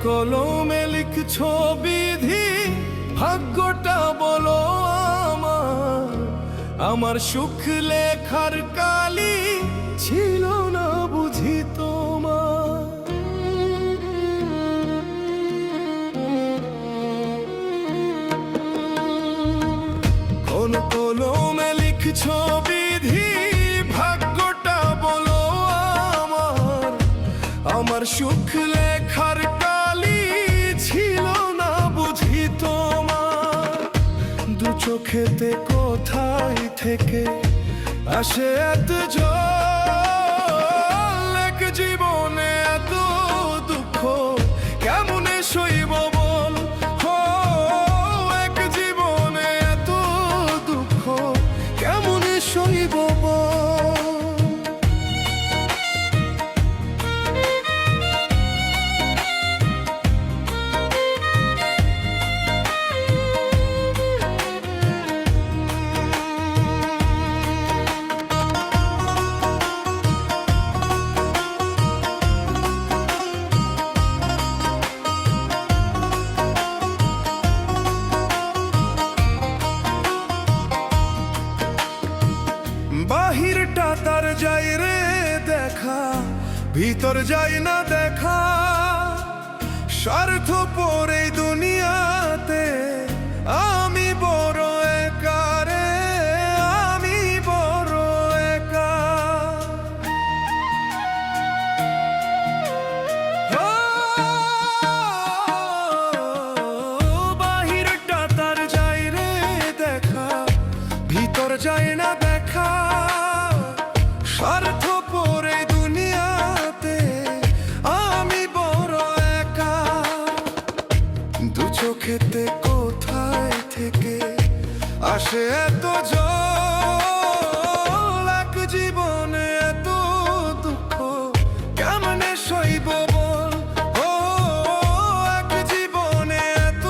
কলমে লিখছো বিধি, ভাগ্যটা বলো আমার। আমার সুখ লেখার কালি ছিল না বুঝি তোমার। কোন কলমে লিখছো বিধি, ভাগ্যটা বলো আমার। আমার সুখ লেখার কালি ছিল না বুঝি তোমার। দু চোখেতে কোথায় থেকে আসে এত জল, এক জীবনে এত দুঃখ কেমনে সইব বল। হো, এক জীবনে এত দুঃখ কেমনে সইব বল। বাহিরটা তার যায় রে দেখা, ভিতর যায় না দেখা। স্বার্থপর এই দুনিয়াতে আমি বড় একা রে, আমি বড় একা। বাহিরটা তার যায় রে দেখা, ভিতর যায় না দেখা। স্বার্থপর এই দুনিয়াতে আমি বড় একা। দু চোখেতে কোথায় থেকে আসে এত জল, এক জীবনে এত দুঃখ কেমনে সইব বল। ও, এক জীবনে এত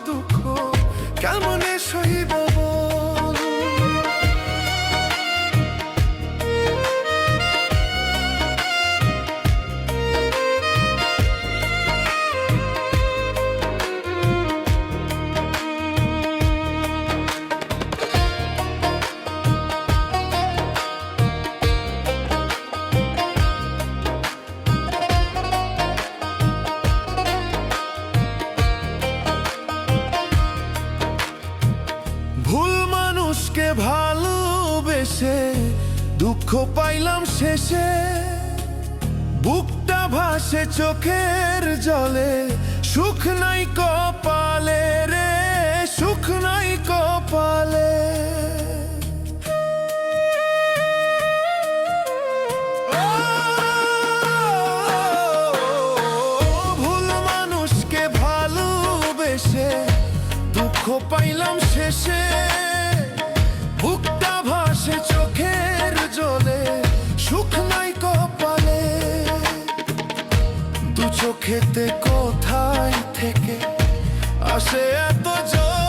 দুঃখ কেমনে সইব বল। ভুল মানুষকে ভালোবেসে দুঃখ পাইলাম শেষে। বুকটা ভাসে চোখের জলে, সুখ নাই কপালে রে, সুখ নাই কপালে। ভুল মানুষকে ভালোবেসে দুঃখ পাইলাম শেষে। বুকটা ভাসে চোখের জলে, সুখ নাই কপালে। দু চোখেতে কোথায় থেকে আসে এত জল,